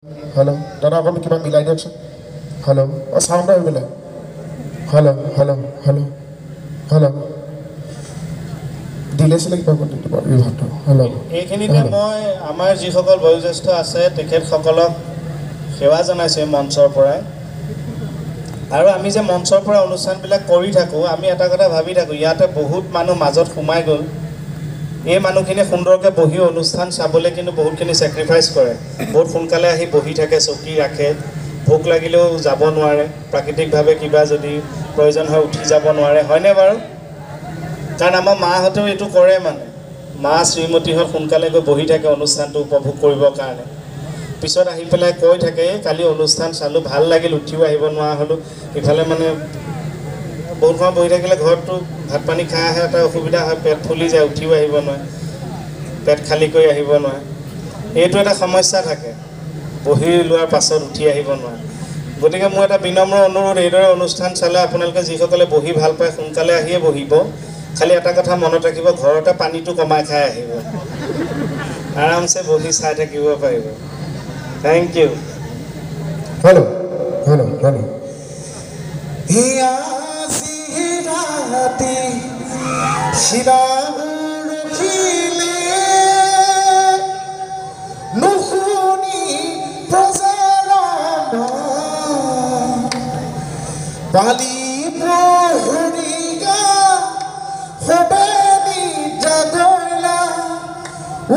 Hello. Dada ako kiba milai diakson. Hello. O sound ai bela. Hello. Hello. Hello. Hello. Delay sele kiba konti diba bibhato. Hello. এইখিনিতে মই আমাৰ যিসকল বয়োজ্যেষ্ঠ আছে তেখেতসকলক সেৱা জনাইছে মঞ্চৰ পৰা আৰু আমি যে মঞ্চৰ পৰা অনুষ্ঠানবিলাক কৰি থাকো আমি এটা কথা ভাবি থাকো ইয়াতে বহুত মানুহ মাজত সোমাই গ'ল এই মানুহখিনি সুন্দৰকৈ বহি অনুষ্ঠান চাবলৈ কিন্তু বহুতখিনি স্যাক্ৰিফাইস কৰে বহুত সোনকালে আহি বহি থাকে চকী ৰাখে ভোক লাগিলেও যাব নোৱাৰে প্ৰাকৃতিকভাৱে কিবা যদি প্ৰয়োজন হয় উঠি যাব নোৱাৰে হয়নে বাৰু কাৰণ আমাৰ মাহঁতেও এইটো কৰে মানে মা শ্ৰীমতীহঁত সোনকালে গৈ বহি থাকে অনুষ্ঠানটো উপভোগ কৰিবৰ কাৰণে পিছত আহি পেলাই কৈ থাকে কালি অনুষ্ঠান চালো ভাল লাগিল উঠিও আহিব নোৱাৰা হলো ইফালে মানে বহুত সময় বহি থাকিলে ঘৰটো ভাত পানী খাই আহে এটা অসুবিধা হয় পেট ফুলি যায় উঠিও আহিব নোৱাৰে পেট খালি কৰি আহিব নোৱাৰে এইটো এটা সমস্যা থাকে বহি লোৱাৰ পাছত উঠি আহিব নোৱাৰে গতিকে মোৰ এটা বিনম্ৰ অনুৰোধ এইদৰে অনুষ্ঠান চালে আপোনালোকে যিসকলে বহি ভাল পায় সোনকালে আহিয়ে বহিব খালি এটা কথা মনত ৰাখিব ঘৰতে পানীটো কমাই খাই আহিব আৰামছে বহি চাই থাকিব পাৰিব thank you Hello. Hello. Hello. Hati Shirabur Khile Nukhuni Prasarana Bali Prohuriga Hobeni Jagoila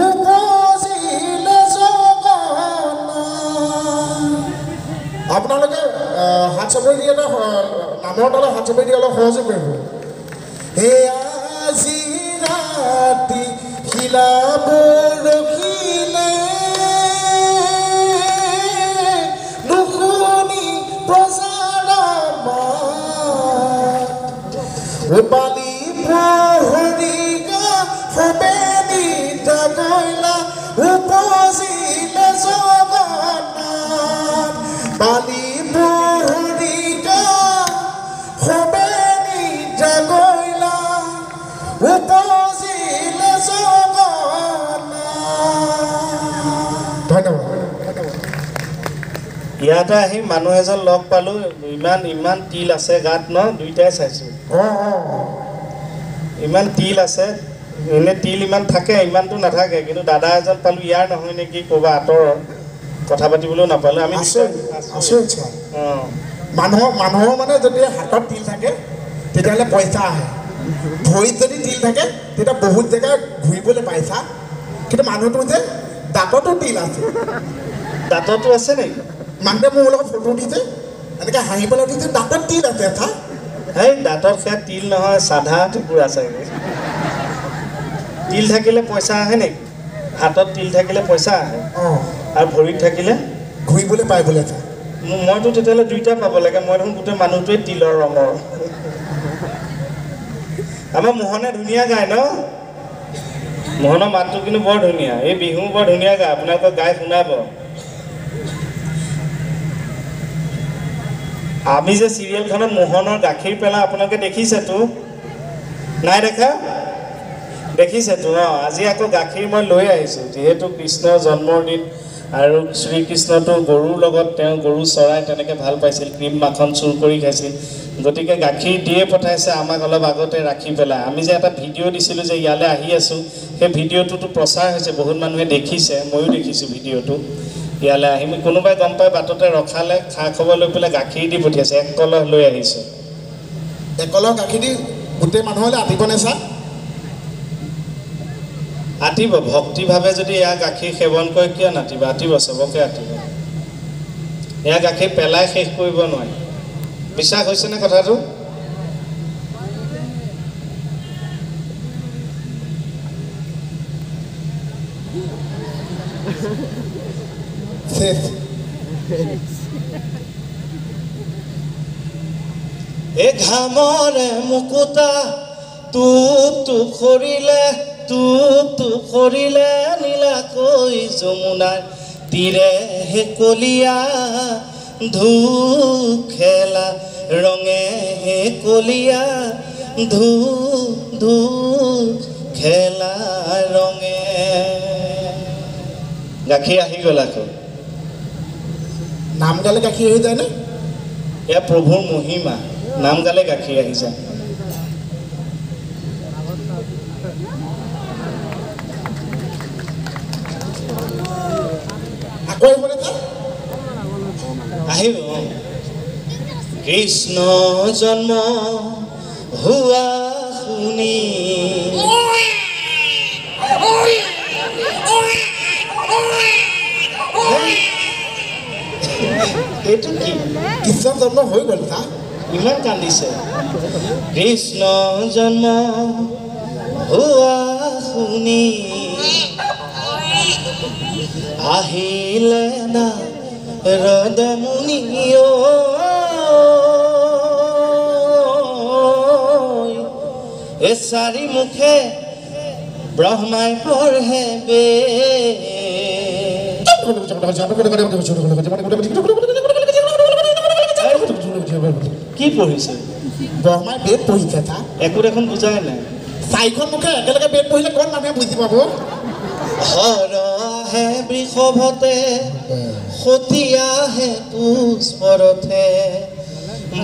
Upozile Zogana আপোনালোকে হাত চাপৰি দিয়ে না নামৰ তলত হাত চাপৰি দিয়ে অলপ সহযোগ কৰিব হে আজি ৰাতি খিলাব ৰখিলে নুশুনি প্ৰজাৰামা ৰূপালী প্ৰহৰিগা সবেনি জাগৈলা উপজিলে জগন্নাথ বালি পুৰিকা সবেনি জাগৈলা উপজিলে জগন্নাথ ধন্যবাদ ইয়াতে আহি মানুহ এজন লগ পালো ইমান তিল আছে গাত ন দুইটাই চাইছো ইমান তিল আছে এনে তিল ইমান থাকে ইমানটো নাথাকে কিন্তু দাদা এজন পালো ইয়াৰ নহয় নেকি ক'বা আঁতৰৰ কথা পাতিবলৈও নাপালো আমি মানুহৰ মানে যদি হাতত তিল থাকে তেতিয়াহ'লে পইচা আহে ভৰিত যদি তিল থাকে তেতিয়া বহুত জেগা ঘূৰিবলৈ পাইছা কিন্তু মানুহটো যে দাঁততো তিল আছে দাঁততো আছে নেকি মানুহে মোৰ লগত ফটো দিছে এনেকৈ হাঁহি পেলাই দিছে দাঁতত তিল আছে চা এই দাঁতত সেয়া তিল নহয় সাধা টুকুৰা চাগে তিল থাকিলে পইচা আহে নেকি হাতত তিল থাকিলে পইচা আহে আৰু ভৰিত থাকিলে ঘূৰিবলৈ পাই বোলে চা মইতো তেতিয়াহ'লে দুইটা পাব লাগে মই দেখোন গোটেই মানুহটোৱে তিলৰ ৰঙৰ আমাৰ মোহনে ধুনীয়া গায় ন মোহনৰ মাতটো কিন্তু বৰ ধুনীয়া এই বিহু বৰ ধুনীয়া গায় আপোনালোকক গাই শুনাব আমি যে চিৰিয়েলখনত মোহনৰ গাখীৰ পেলা আপোনালোকে দেখিছেতো নাই দেখা দেখিছেতো আজি আকৌ গাখীৰ মই লৈ আহিছোঁ যিহেতু কৃষ্ণৰ জন্মদিন আৰু শ্ৰীকৃষ্ণটো গৰুৰ লগত তেওঁ গৰু চৰাই তেনেকৈ ভাল পাইছিল ক্ৰীম মাখন চুৰ কৰি খাইছিল গতিকে গাখীৰ দিয়ে পঠাইছে আমাক অলপ আগতে ৰাখি পেলাই আমি যে এটা ভিডিঅ' দিছিলোঁ যে ইয়ালৈ আহি আছোঁ সেই ভিডিঅ'টোতো প্ৰচাৰ হৈছে বহুত মানুহে দেখিছে ময়ো দেখিছোঁ ভিডিঅ'টো ইয়ালৈ আহি কোনোবাই গম পাই বাটতে ৰখালে খা খবৰ লৈ পেলাই গাখীৰ দি পঠিয়াইছে এক কলহ লৈ আহিছোঁ এক কলহ গাখীৰ দি গোটেই মানুহলৈ আতিবনে চা আতিব ভক্তিভাৱে যদি এয়া গাখীৰ সেৱন কৰে কিয় নাতিব আতিব চবকে আতিব এয়া গাখীৰ পেলাই শেষ কৰিব নোৱাৰে বিশ্বাস হৈছেনে কথাটো এ ঘামৰে মুকুতা টুপ খৰিলে নীলাকৈ যমুনাৰ তীৰে হেকলীয়া ধূপ খেলা ৰঙে হেকলীয়া ধূপ খেলা ৰঙে গাখীৰ আহি গ'ল আকৌ নাম গালে গাখীৰ হৈ যায়নে? এয়া প্ৰভুৰ মহিমা, নাম গালে গাখীৰ আহি যায়। আকৌ আহিবনে তাত? আহিব। কৃষ্ণ জন্ম হোৱা শুনি এইটো কি? কৃষ্ণ জন্ম হৈ গ'ল তাত? ইমান কান্দিছে। কৃষ্ণ জন্ম হোৱা শুনি আহিলে না ৰদমুনি এ চাৰি মুখে ব্ৰহ্মাই পঢ়ে বে। কি পঢ়িছে? ব্ৰহ্মাই বেদ পঢ়িছে তাত? একো দেখোন বুজাই নাই। চাৰিখন মুখে একেলগে বেদ পঢ়িলে কোন মানুহে বুজি পাব? হৰ আহে বৃষভতে সতী আহে পুষ্পৰথে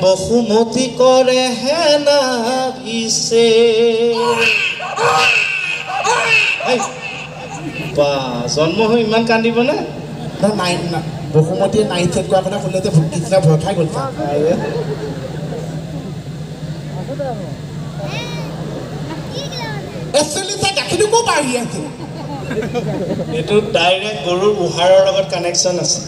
বসুমতী কৰে হেনা ভিছে। বা জন্ম হৈ ইমান কান্দিবনে? নাই বসুমতীয়ে নাইট চেট কৰা কথা শুনিলে যে কৃষ্ণই ভয় খাই গ'ল তাত। একচুৱেলি তাই গাখীৰটো ক'ৰ পৰা আহি আছে? এইটো ডাইৰেক্ট গৰুৰ উহাৰৰ লগত কানেকশ্যন আছে।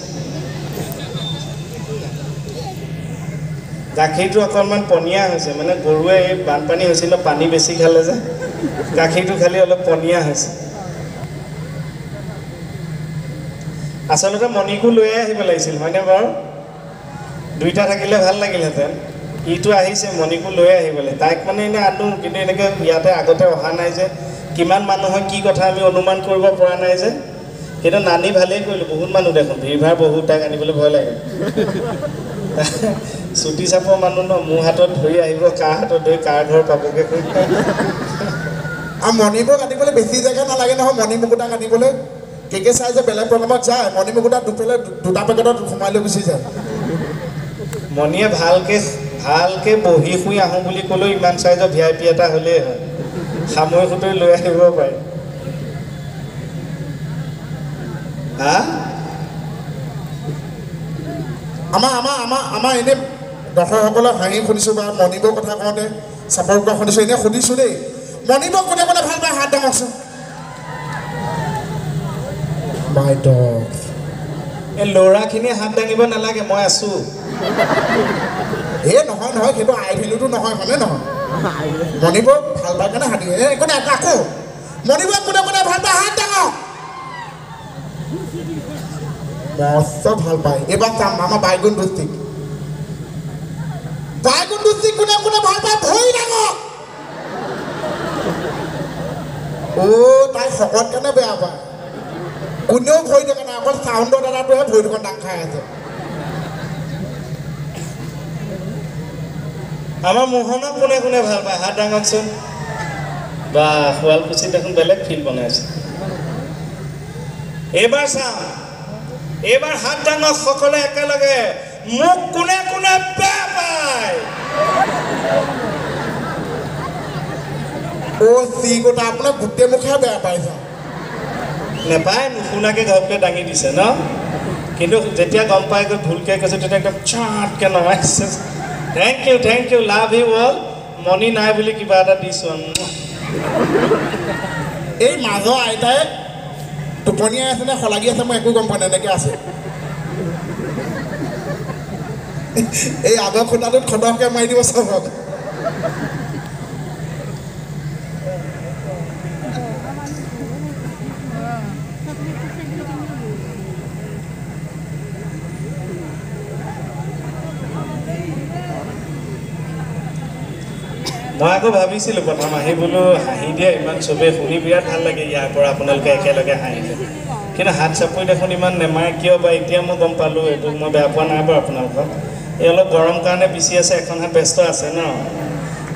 গাখীৰটো অকণমান পনীয়া হৈছে, মানে গৰুৱে এই বানপানী হৈছিল, পানী বেছি খালে যে গাখীৰটো খালি অলপ পনীয়া হৈছে। আচলতে মণিকো লৈয়ে আহিব লাগিছিল, হয়নে বাৰু? দুইটা থাকিলে ভাল লাগিলহেঁতেন। ইটো আহিছে, মণিকো লৈয়ে আহিবলৈ। তাইক মানে এনেই আনো, কিন্তু এনেকৈ ইয়াতে আগতে অহা নাই যে, কিমান মানুহৰ কি কথা আমি অনুমান কৰিব পৰা নাই যে। কিন্তু নানি ভালেই কৰিলোঁ, বহুত মানুহ দেখোন, ভিৰ ভাৰ বহুত, তাইক আনিবলৈ ভয় লাগে। চুটি চাপৰ মানুহ ন, মোৰ হাতত ধৰি আহিব, কাৰ হাতত ধৰি কাৰ ঘৰ পাবগৈ। আৰু মণিমুখ আনিবলৈ বেছি জেগা নালাগে নহয়। মণিমুকুটাক আনিবলৈ কেকে চাই যে বেলেগ প্ৰগ্ৰামত যায়, মণিমুকুটা দুটা পেকেটত সোমাই লৈ গুচি যায়। মণিয়ে ভালকৈ বহি শুই আহোঁ বুলি ক'লেও ইমান চাইজৰ VIP এটা হ'লেই হয়, সামৰি সুতৰি লৈ আহিব পাৰে। হা? আমাৰ এনেই দৰ্শকসকলক হাঁহি শুনিছোঁ বা মণিবৰ কথা কওঁতে চাপৰ কৰা শুনিছোঁ। এনেই সুধিছোঁ দেই, মণিবক কোনে কোনে ভাল পায় হাত দাঙকচোন। মাই ডগ। এই ল'ৰাখিনিয়ে হাত দাঙিব নালাগে, মই আছোঁ। নহয় সেইটো আই ভেলুটো নহয়, হয়নে নহয়? মণিবক ভাল পায় কাৰণে হাত দিয়ে। একো নাই, আকৌ মণিবক কোনে কোনে ভাল পায় হাত দাঙক। মস্ত ভাল পায়। এইবাৰ চাম আমাৰ বাইগুণ ডিষ্ট্ৰিক্ট কোনে কোনে ভাল পায় ভৰি দাঙক। তাই শকত কাৰণে বেয়া পায়, কোনেও ভৰি দেখা নাই, অকল চাউণ্ডৰ দাদাটোহে ভৰি দুখন দাং খাই আছে। আমাৰ মোহনক কোনে কোনে ভাল পায় হাত দাঙকচোন। বা শুৱালকুছিত দেখোন বেলেগ ফিল্ড বনাইছে। এইবাৰ চাম, এইবাৰ হাত দাঙক সকলে একেলগে। মোক কোনে কোনে বেয়া পায়? চিগোটা আপোনাক গোটেই মুখে বেয়া পাইছা। নেপায়, নুশুনাকৈ ঘৰকৈ দাঙি দিছে ন। কিন্তু যেতিয়া গম পাই গৈ ভুলকৈ কৈছে, তেতিয়া একদম চাটকৈ নমাইছে। Thank you, love you all. Moni নাই বুলি কিবা এটা দিছোঁ। এই মাজৰ আইতাই টোপনিয়াই আছে নে শলাগি আছে মই একো গম পোৱা নাই, এনেকৈ আছে। এই আগৰ খুটাটোত খটমকৈ মাৰি দিব চবক। মই আকৌ ভাবিছিলোঁ প্ৰথম আহি বোলো হাঁহি দিয়ে, ইমান চবেই শুনি বিৰাট ভাল লাগে ইয়াৰ পৰা আপোনালোকে একেলগে হাঁহিলে। কিন্তু হাত চাপৰি দেখোন ইমান নেমাৰে কিয় বা, এতিয়া মই গম পালোঁ। এইটো মই বেয়া পোৱা নাই বাৰু আপোনালোকক। এই অলপ গৰম কাৰণে বিচি আছে, এখন হাত ব্যস্ত আছে ন।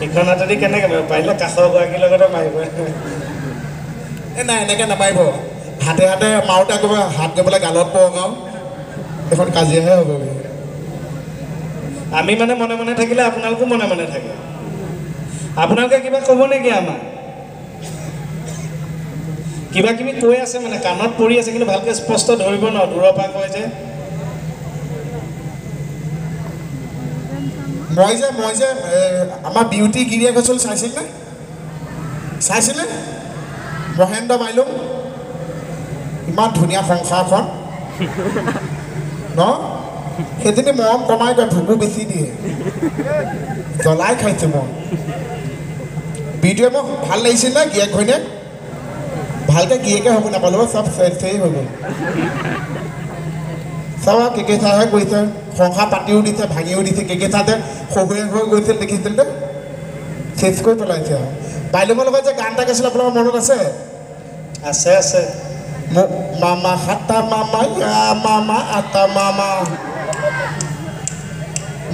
ইখন হাতেদি কেনেকৈ মাৰিব, পাৰিলে কাষৰ গৰাকীৰ লগতে মাৰিব। নাই এনেকৈ নামাৰিব, হাতে হাতে মাৰোতে আকৌ হাত গৈ পেলাই গালত পৰক আৰু। এখন কাজিয়াহে হ'বগৈ আমি মানে মনে মনে থাকিলে আপোনালোকো মনে মনে থাকে আপোনালোকে কিবা ক'ব নেকি আমাক কিবা কিবি কৈ আছে মানে কাণত পৰি আছে কিন্তু ভালকৈ স্পষ্ট ধৰিব ন দূৰৰ পৰা কয় যে মই যে আমাৰ বিউটি গিৰিয়েক আছিল চাইছিলে মহেন্দ্ৰ বাইলুং ইমান ধুনীয়া সংসাৰখন ন সেইজনী মৰম কমাই কয় ভোকো বেছি দিয়ে জ্বলাই খাইছোঁ মই ভিডিঅ' মোক ভাল লাগিছিল নে গিৰিয়েক ঘৈণীয়েক ভালকৈ গিৰিয়েকে হ'ব নাপালোঁ চব চেৰি হৈ গ'ল চব আৰু কেকেচাহে কৰিছে সংসাৰ পাতিও দিছে ভাঙিও দিছে কেকেচাতে শহুৰেক হৈ গৈছিল দেখিছিল নে চেচ কৰি পেলাইছে আৰু বাইলুঙৰ লগত যে গান এটা গাইছিল আপোনাৰ মনত আছে আছে মামা হাতা মামা ইয়া মামা আটা মামা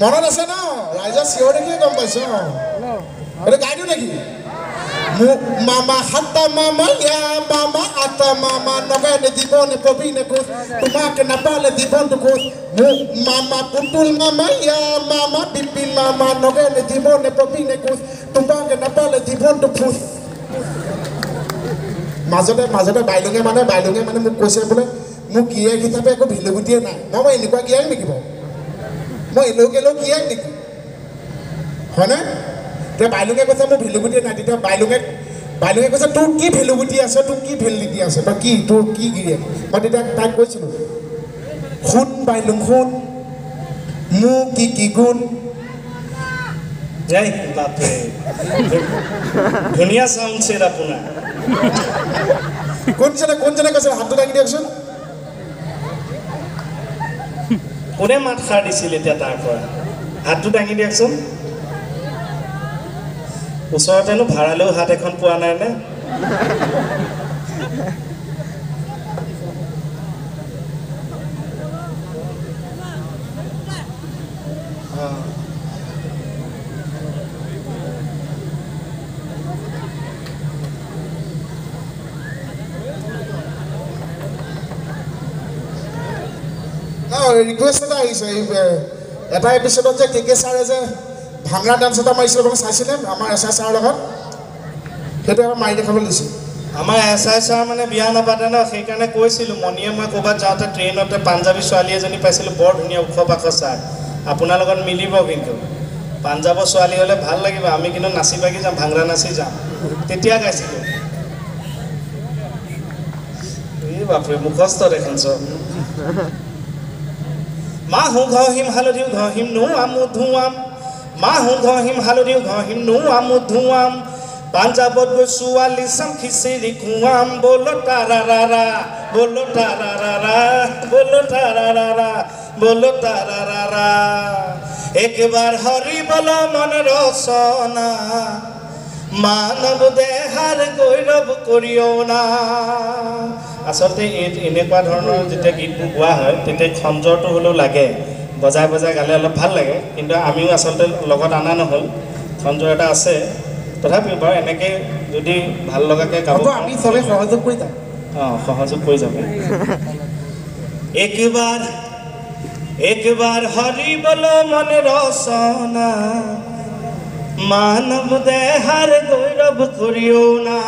মনত আছে ন ৰাইজৰ চিঞৰ দেখিয়ে গম পাইছ এইটো গাই দিওঁ নেকি মামা হাতা মামা ইয়া মামা আটা মামা নগাইলে জীৱনে কবিনে কোচ তোমাক নাপালে জীৱনটো কোচ মামা পুতুল মামা ইয়া মামা বিপিন মামা নগাইলে জীৱনে কবিনে কোচ তোমাক নাপালে জীৱনটো ফুচ মাজতে বাইলুঙে মানে মোক কৈছে বোলে মোক গিৰিয়েক হিচাপে একো ভেলুগুটিয়ে নাই মই এনেকুৱা গিৰিয়েক নেকি বাৰু মই এলেও গিৰিয়েক নেকি হয়নে তেতিয়া বাইলুঙে কৈছে মোৰ ভেলুগুটিয়ে নাই তেতিয়া বাইলুঙে কৈছে তোৰ কি ভেলুগুটি আছে তোৰ কি ভেলিডিটি আছে বা কি তোৰ কি গিৰিয়েক মই তেতিয়া তাইক কৈছিলোঁ শুন বাইলুং শুন মোৰ কি গুণ জয় বাপৰে ধুনীয়া চাউণ্ড ছেট আপোনাৰ কোনজনে কৈছে হাতটো দাঙি দিয়কচোন কোনে মাত সাৰ দিছিল এতিয়া তাৰ পৰা হাতটো দাঙি দিয়কচোন ওচৰতেনো ভাড়ালেও হাত এখন পোৱা নাই নে ৰিকুৱেষ্ট এটা আহিছে এটা এপিছডত যে কে ছাৰে যে ভাংৰা ডান্স এটা মাৰিছিলে আপোনালোকে চাইছিলে আমাৰ এছ আই ছাৰৰ লগত সেইটো এবাৰ মাৰি দেখাবলৈ দিছিল আমাৰ এছ আই ছাৰ মানে বিয়া নাপাতে ন সেইকাৰণে কৈছিলোঁ মণিয়ে মই ক'ৰবাত যাওঁতে ট্ৰেইনতে পাঞ্জাৱী ছোৱালী এজনী পাইছিলোঁ বৰ ধুনীয়া ওখ পাখ ছাৰ আপোনাৰ লগত মিলিব কিন্তু পাঞ্জাৱৰ ছোৱালী হ'লে ভাল লাগিব আমি কিন্তু নাচি বাগি যাম ভাংৰা নাচি যাম তেতিয়া গাইছিলোঁ এই বাপৰে মুখস্থ দেখোন চব মাহু ঘহিম হালধিও ঘহিম নোৱামো ধুৱাম মাহু ঘহিম হালধিও ঘহিম নোৱামো ধুৱাম পাঞ্জাবত গৈ ছোৱালী চাম খিচিৰি খুৱাম বলো তাৰাৰা বলো তাৰাৰা বলো তাৰাৰা বলো তাৰাৰা একবাৰ হৰি বল মন ৰচনা মানৱ দেহাৰ গৌৰৱ কৰিও না আচলতে এনেকুৱা ধৰণৰ যেতিয়া গীতবোৰ গোৱা হয় তেতিয়া খঞ্জৰটো হ'লেও লাগে বজাই গালে অলপ ভাল লাগে কিন্তু আমিও আচলতে লগত অনা নহ'ল খঞ্জৰ এটা আছে তথাপিও বাৰু এনেকৈ যদি ভাল লগাকৈ গাব আমি চবে সহযোগ কৰি যাম সহযোগ কৰি যাম একবাৰ হৰি বল মন ৰচনা মানৱ দেহাৰ গৌৰৱ কৰিও না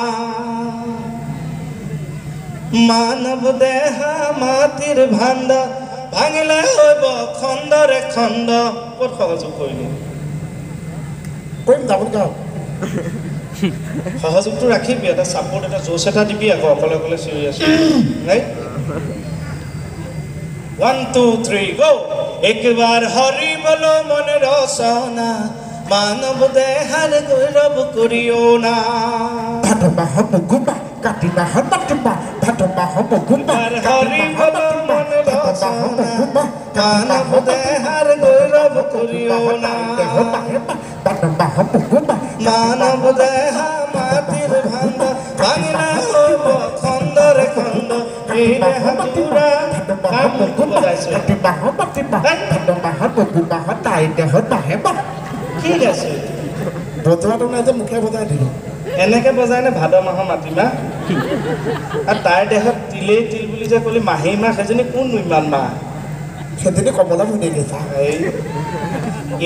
মানৱ দেহা মাটিৰ ভাণ্ডা ভাঙিলে হ'ব খণ্ডৰে খণ্ড ক'ত সহযোগ কৰিলোঁ কৰিম যাব গাঁও সহযোগটো ৰাখিবি এটা ছাপোৰ্ট এটা জোচ এটা দিবি আকৌ অকলে চিঞৰি আছোঁ নাই 1 2 3 গো একবাৰ হৰি বল মন ৰচনা মানৱ দেহাৰ গৌৰৱ কৰিও না ভাতবা হ'ব গুবা কাটিবা হ'ব টিপা ভাতবা হ'ব গুবা হৰি বল মন ৰচনা মানৱ দেহাৰ গৌৰৱ কৰিও না ভাতবা হ'ব গুবা মানৱ দেহা মাটিৰ ভাণ্ডা ভাঙিলে হ'ব খণ্ডৰে খণ্ড এই দেহা জোৰা বজাইছোঁ কাটিবা হ'ব টিপা ভাতবা হ'ব গুবা তাই দেহত বাঢ়ে ঠিক আছে বজোৱাটো নাই যে মুখে বজাই দিলোঁ এনেকৈ বজাই নে ভাদ মাহৰ মাটিমাহ আৰু তাইৰ দেহত তিলেই তিল বুলি যে ক'লি মাহী মাহ সেইজনী কোননো ইমান মাহ সেইজনী কমলা শুনি গৈছা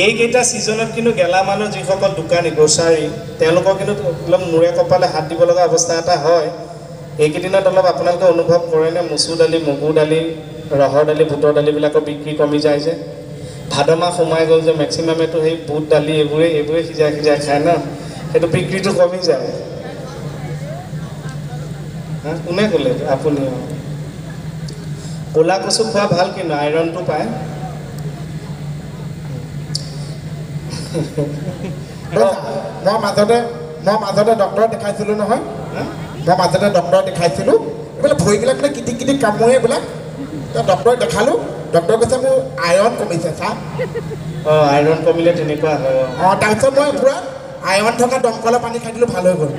এইকেইটা ছিজনত কিন্তু গেলামালৰ যিসকল দোকানী গ্ৰচাৰী তেওঁলোকৰ কিন্তু অলপ মূৰে কপালে হাত দিব লগা অৱস্থা এটা হয় এইকেইদিনত অলপ আপোনালোকে অনুভৱ কৰেনে মচুৰ দালি মগুৰ দালি ৰহৰ দালি বুটৰ দালিবিলাকৰ বিক্ৰী কমি যায় যে ভাদ মাহ সোমাই গ'ল যে মেক্সিমামেতো সেই বুট দালি এইবোৰে সিজাই খায় ন সেইটো বিক্ৰীটো কমি যায় কোনে ক'লে আপুনি ক'লা কচু খোৱা ভাল কিন্তু আইৰণটো পায় মই মাজতে ডক্টৰ দেখাইছিলোঁ নহয় এইবিলাক ভৰিবিলাক মানে কিটিক কিটিক কামোৰে এইবিলাক ডক্টৰক দেখালোঁ ডক্টৰে কৈছে মোৰ আইৰণ কমিছে চা আইৰণ কমিলে তেনেকুৱা হয় তাৰপিছত মই পূৰা আইৰণ থকা দমকলৰ পানী খাই দিলোঁ ভাল হৈ গ'ল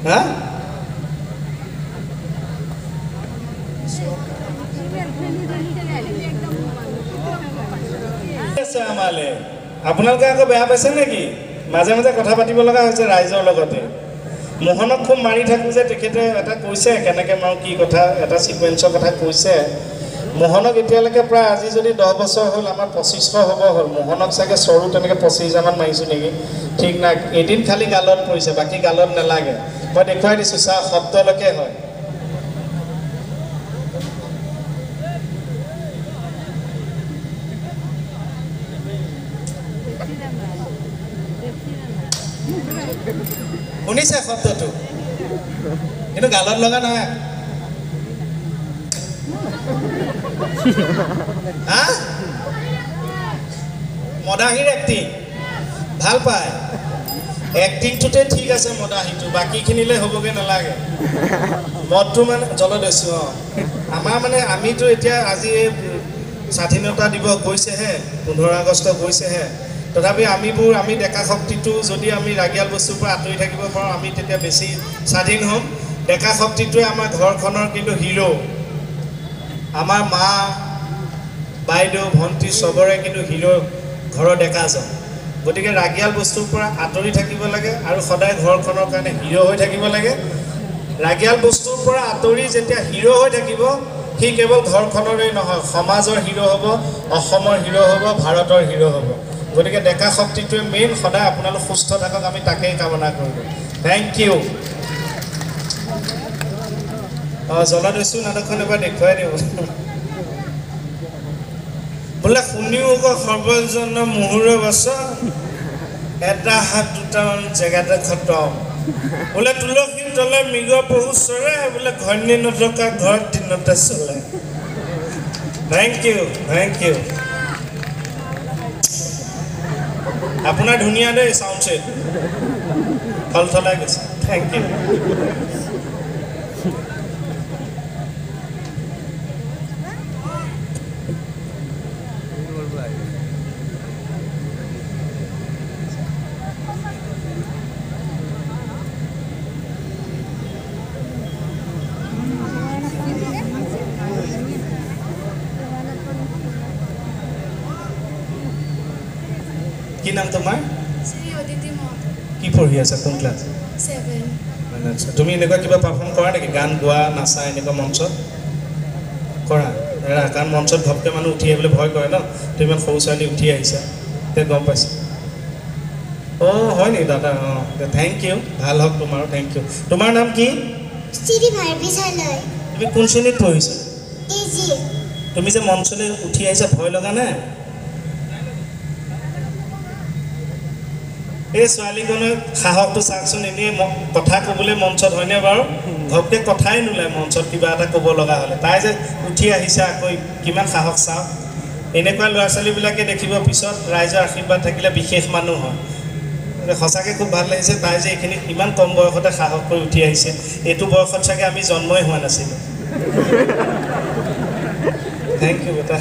হা আমালে আপোনালোকে আকৌ বেয়া পাইছে নেকি মাজে মাজে কথা পাতিব লগা হৈছে ৰাইজৰ লগতে মোহনক খুব মাৰি থাকোঁ যে তেখেতে এটা কৈছে কেনেকৈ মাৰোঁ কি কথা এটা ছিকুৱেঞ্চৰ কথা কৈছে মোহনক এতিয়ালৈকে প্ৰায় আজি যদি 10 বছৰ হ'ল আমাৰ 2500 হ'ব হ'ল মোহনক চাগে চৰু তেনেকৈ 25,000মান মাৰিছোঁ নেকি ঠিক নাই এদিন খালি গালত পৰিছে বাকী গালত নালাগে মই দেখুৱাই দিছোঁ চা শব্দলৈকে হয় শুনিছে শব্দটো কিন্তু গালত লগা নহয় মদাহীৰ এক্টিং ভাল পায় এক্টিংটোতে ঠিক আছে মদাহীটো বাকীখিনিলে হ'বগৈ নালাগে মদটো মানে জলদস্যু আমাৰ মানে আমিতো এতিয়া আজি এই স্বাধীনতা দিৱস গৈছেহে 15 আগষ্ট গৈছেহে তথাপি আমি ডেকা শক্তিটো যদি আমি ৰাগিয়াল বস্তুৰ পৰা আঁতৰি থাকিব পাৰোঁ আমি তেতিয়া বেছি স্বাধীন হ'ম ডেকা শক্তিটোৱে আমাৰ ঘৰখনৰ কিন্তু হিৰো আমাৰ মা বাইদেউ ভণ্টি চবৰে কিন্তু হিৰো ঘৰৰ ডেকাজন গতিকে ৰাগিয়াল বস্তুৰ পৰা আঁতৰি থাকিব লাগে আৰু সদায় ঘৰখনৰ কাৰণে হিৰো হৈ থাকিব লাগে ৰাগিয়াল বস্তুৰ পৰা আঁতৰি যেতিয়া হিৰো হৈ থাকিব সি কেৱল ঘৰখনৰেই নহয় সমাজৰ হিৰো হ'ব অসমৰ হিৰো হ'ব ভাৰতৰ হিৰো হ'ব গতিকে ডেকা শক্তিটোৱে মেইন সদায় আপোনালোক সুস্থ থাকক আমি তাকেই কামনা কৰিব থেংক ইউ জলদস্যু নাটকখন এবাৰ দেখুৱাই দিব বোলে শুনিও আকৌ সৰ্বজন মুহুৰৰ বছৰ এটা হাত দুটামান জেগাতে খতম বোলে তুলসীৰ তলে মৃগ পহু চৰে বোলে ঘৈণী নথকা ঘৰ দিনতে চলে থেংক ইউ আপোনাৰ ধুনীয়া দেই চাউণ্ড ছেট থলথলাই গৈছে থেংক ইউ কি নাম তোমাৰ কি পঢ়ি আছা কোন ক্লাছ 7 তুমি এনেকুৱা কিবা পাৰফৰ্ম কৰা নেকি গান গোৱা নাচা এনেকুৱা মঞ্চত কৰা কাৰণ মঞ্চত ঘপকৈ মানুহ উঠি আহিবলৈ ভয় কৰে ন তুমি ইমান সৰু ছোৱালী উঠি আহিছা তেতিয়া গম পাইছা হয় নেকি দাদা থেংক ইউ ভাল হওক তোমাৰো থেংক ইউ তোমাৰ নাম কি তুমি কোন শ্ৰেণীত পঢ়িছা তুমি যে মঞ্চলৈ উঠি আহিছা ভয় লগা নাই এই ছোৱালীজনৰ সাহসটো চাওকচোন এনেই কথা ক'বলৈ মঞ্চত হয়নে বাৰু ঘপকৈ কথাই নোলায় মঞ্চত কিবা এটা ক'ব লগা হ'লে তাই যে উঠি আহিছে আকৌ কিমান সাহস চাওক এনেকুৱা ল'ৰা ছোৱালীবিলাকে দেখিব পিছত ৰাইজৰ আশীৰ্বাদ থাকিলে বিশেষ মানুহ হয় সঁচাকৈ খুব ভাল লাগিছে তাই যে এইখিনি ইমান কম বয়সতে সাহস কৰি উঠি আহিছে এইটো বয়সত চাগে আমি জন্মই হোৱা নাছিলোঁ থেংক ইউ বেটা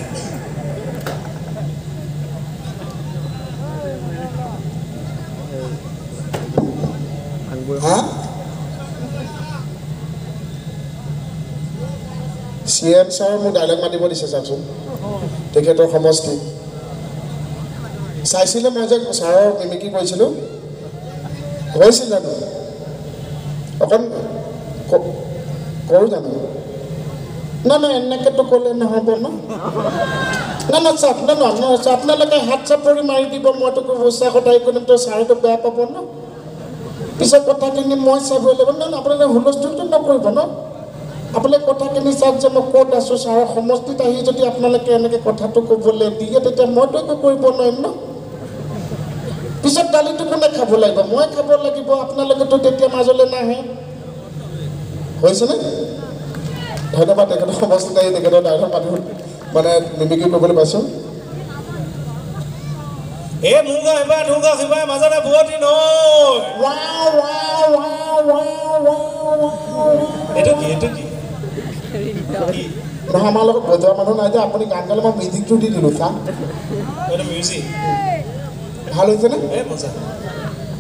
CM ছাৰ মোক ডাইলগ মাতিব দিছে চাওকচোন তেখেতৰ সমষ্টি চাইছিলে মই যে ছাৰৰ মিমিক্ৰি কৰিছিলোঁ হৈছিল জানো অকণ কৰোঁ জানো না না এনেকেতো ক'লে নহ'ব ন না না চাওক না ন আপোনালোকে হাত চাপৰি মাৰি দিব মইতো পইচা সদায় কৰিম তো ছাৰেতো বেয়া পাব ন পিছত কথাখিনি মই চাব লাগিব না আপোনালোকে হুলস্থুলটো নকৰিব ন আপোনালোকে কথাখিনি চাওক যে মই ক'ত আছোঁ ছাৰৰ সমষ্টিত আহি যদি আপোনালোকে এনেকৈ কথাটো ক'বলৈ দিয়ে তেতিয়া মইতো একো কৰিব নোৱাৰিম ন পিছত দালিটো কোনে খাব লাগিব মই খাব লাগিব আপোনালোকেতো তেতিয়া মাজলৈ নাহে হৈছেনে ধন্যবাদ তেখেতৰ সমষ্টিত আহি তেখেতৰ ডাইলগ মাতি মানে নিমিকি কৰিবলৈ পাইছোঁ এই মুগ এবাৰ ঢুক সিবাৰ মাজতে বুৱতী নৈ এইটো কি নহয় আমাৰ লগত বজোৱা মানুহ নাই যে আপুনি গান গালে মই মিউজিকটো দি দিলোঁ চা এইটো মিউজিক ভাল হৈছেনে এই মজা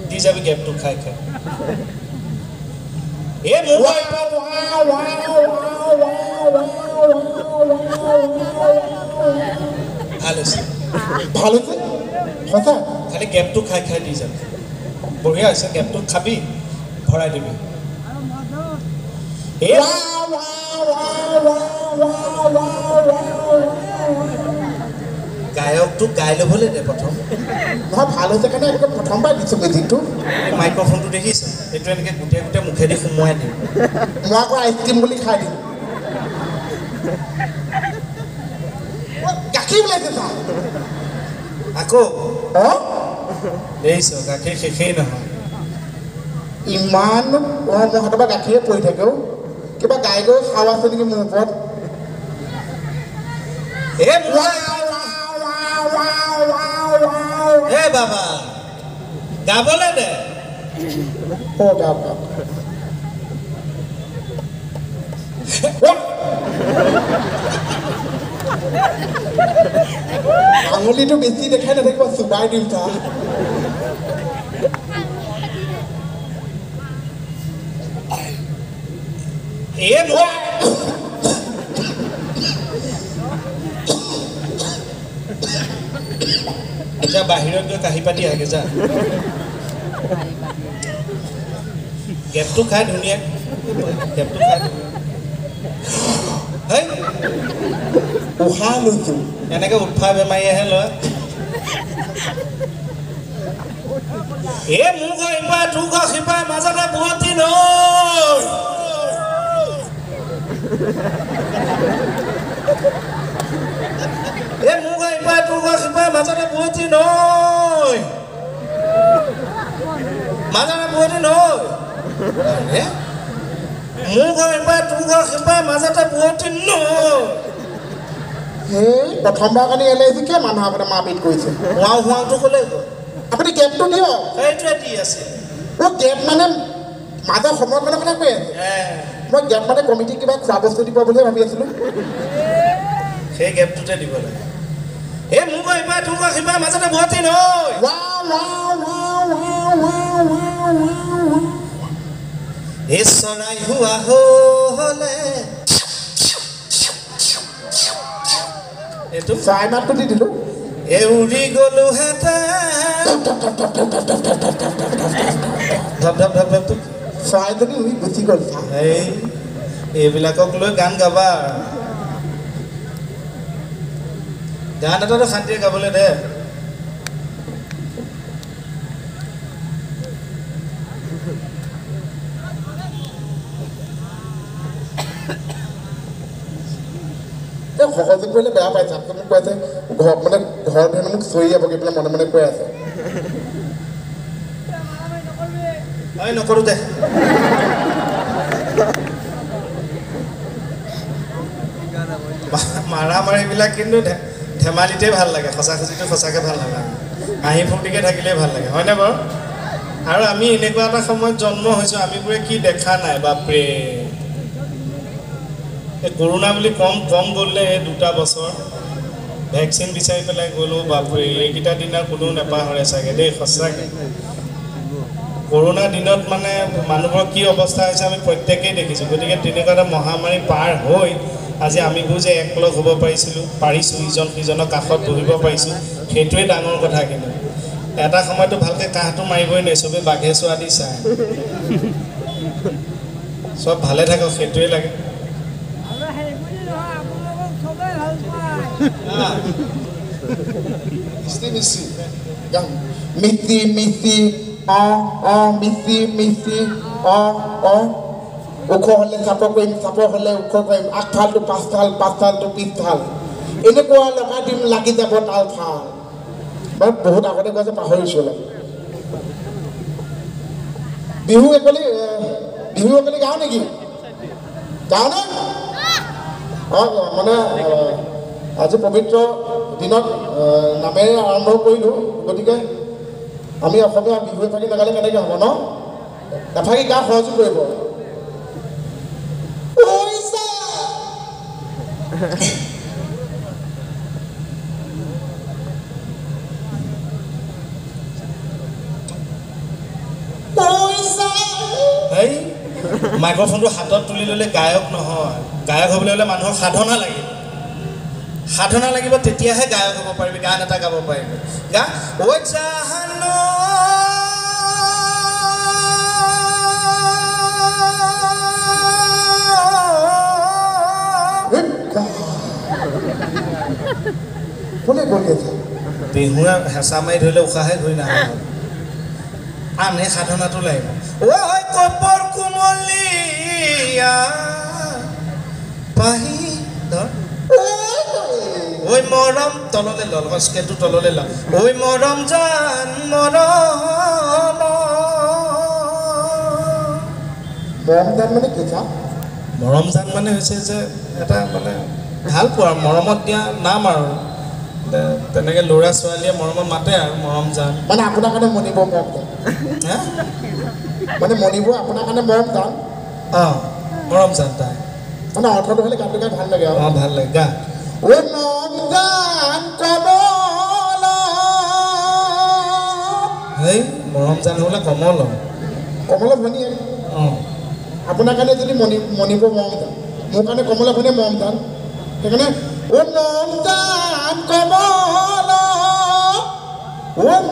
দি যাবি গেপটো খাই খাই এই মুগ ভাল হৈছে ভাল হৈছে সঁচা খালি গেপটো খাই খাই দি যাবি বঢ়িয়া হৈছে গেপটো খাবি ভৰাই দিবি গায়কটো গাই ল'বলৈ দে প্ৰথম নহয় ভাল হৈছে কাৰণে একদম প্ৰথমবাৰ দিছোঁ মিউজিকটো এই মাইক্ৰফোনটো দেখিছে এইটো এনেকৈ গোটেই গোটেই মুখেদি সোমোৱাই দিম মই আকৌ আইচক্ৰীম বুলি খাই দিম গাখীৰ ওলাইছে চা আকৌ অঁ দেখিছ গাখীৰ শেষেই নহয় ইমান অঁ মোৰ হাতৰ পৰা গাখীৰে পৰি থাকেও কিবা গাই গৈ খাওঁ আছে নেকি মোৰ ওপৰত এই বাবা গাবলৈ দে অঁ গাব আঙুলিটো বেছি দেখাই নাথাকিব চুবাই দিম চা যা বাহিৰত গৈ কাঁহী পাতি আগে যা গেপটো খাই ধুনীয়া গেপটো খাই উশাহ লৈছোঁ এনেকৈ উঠা বেমাৰীয়েহে লয় এই মোক ইপাৰ তোক সিপাৰ মাজতে বুৱতী নৈ এই মোক ইপাৰ তোক সিপাৰ মাজতে বুৱতী নৈ মাজতে বুৱতী নৈ মোক ইপাৰ তোক সিপাৰ মাজতে বুৱতী নৈ সেই প্ৰথমবাৰ কাৰণে এল আই চি কিয় মানুহ আপোনাৰ মাৰপিট কৰিছে হোৱাও হোৱাওটো ক'লে আপুনি গেপটো দিয়ক সেইটোৱে দি আছে অঁ গেপ মানে মাজৰ সময়কণৰ কথা কৈ আছে মই গেপ মানে কমিটিক কিবা খোৱা বস্তু দিব বুলিহে ভাবি আছিলোঁ সেই গেপটোতে দিব লাগে এই মোক ইপাৰ তোক সিপাৰ মাজতে বুৱতী নৈ এই চৰাই হোৱা হ'লে এইটো চাই মাতটো দি দিলোঁ এই উৰি গ'লো হেঁতেন ধপ ধপ ধপ ধপ চৰাইজনী উৰি গুচি গ'ল চা এই এইবিলাকক লৈ গান গাবা গান এটাতো শান্তিৰে গাবলৈ দে সহযোগ কৰিলে বেয়া পাইছে আপুনি মোক কৈ আছে ঘৰ মানে ঘৰত হেনো মোক চৰি যাবগৈ পেলাই মনে মনে কৈ আছে নকৰোঁ দে মাৰামাৰিবিলাক কিন্তু ধেমালিতেই ভাল লাগে সঁচা খুচিটো সঁচাকৈ ভাল নালাগে হাঁহি ফূৰ্তিকৈ থাকিলেই ভাল লাগে হয়নে বাৰু আৰু আমি এনেকুৱা এটা সময়ত জন্ম হৈছোঁ আমিবোৰে কি দেখা নাই বাপৰে এই কৰোণা বুলি কম গ'লে এই 2 বছৰ ভেকচিন বিচাৰি পেলাই গ'লোঁ বাপৰে এইকেইটা দিন আৰু কোনেও নেপাহৰে চাগে দেই সঁচাকৈ কৰোণা দিনত মানে মানুহৰ কি অৱস্থা হৈছে আমি প্ৰত্যেকেই দেখিছোঁ গতিকে তেনেকুৱা এটা মহামাৰী পাৰ হৈ আজি আমিবোৰ যে একলগ হ'ব পাৰিছোঁ ইজন সিজনৰ কাষত বহিব পাৰিছোঁ সেইটোৱে ডাঙৰ কথা কিন্তু এটা সময়তো ভালকৈ কাহটো মাৰিবই নোৱাৰি চবেই বাঘে চোৱা দি চায় চব ভালে থাকক সেইটোৱে লাগে মিষ্টি মিষ্টি গান মিষ্টি মিষ্টি মিষ্টি মিষ্টি ওখ হ'লে চাপৰ কৰিম চাপৰ হ'লে ওখ কৰিম আগফালটো পাঁচফাল পাঁচফালটো পিছফাল এনেকুৱা লগাই দিম লাগি যাব তাল ফাল মই বহুত আগতে কৈছে পাহৰিছোঁ অলপ বিহু একলি গাওঁ নেকি গাওঁনে মানে আজি পবিত্ৰ দিনত নামেৰে আৰম্ভ কৰিলোঁ গতিকে আমি অসমীয়া বিহু এফাকি নাগালে কেনেকৈ হ'ব ন এফাকি গা সহযোগ কৰিব মাইক্ৰফোনটো হাতত তুলি ল'লে গায়ক নহয় গায়ক হ'বলৈ হ'লে মানুহৰ সাধনা লাগিব তেতিয়াহে গায়ক হ'ব পাৰিবি গান এটা গাব পাৰিবি গা ঐ জাহানো কোনে কৰি আছে বিহুৱে হেঁচা মাৰি ধৰিলে উশাহে ধৰি নাহে আনে সাধনাটো লাগিব ঐ কপৰ কুমলীয়া পাহি ধৰ ঐ মৰম তললৈ ল স্কেলটো তললৈ ল ঐ মৰম জান মৰম জান মানে হৈছে যে এটা মানে ভাল পোৱা মৰমত দিয়া নাম আৰু তেনেকৈ ল'ৰা ছোৱালীয়ে মৰমত মাতে আৰু মৰম জান মানে আপোনাৰ কাৰণে মনিব মৰম জান মানে মনিব আপোনাৰ কাৰণে মৰম জান মৰম জান তাই মানে অৰ্থটো হ'লে গানটো গাই ভাল লাগে আৰু ভাল লাগে গা ঐ মৰম জান হেই মৰম জান হ'লে কমল কমলা ভনীয়ে আপোনাৰ কাৰণে যদি মনিব মৰম জান মোৰ কাৰণে কমলা ভনীয়ে মৰম জান সেইকাৰণে ঐ মৰম জান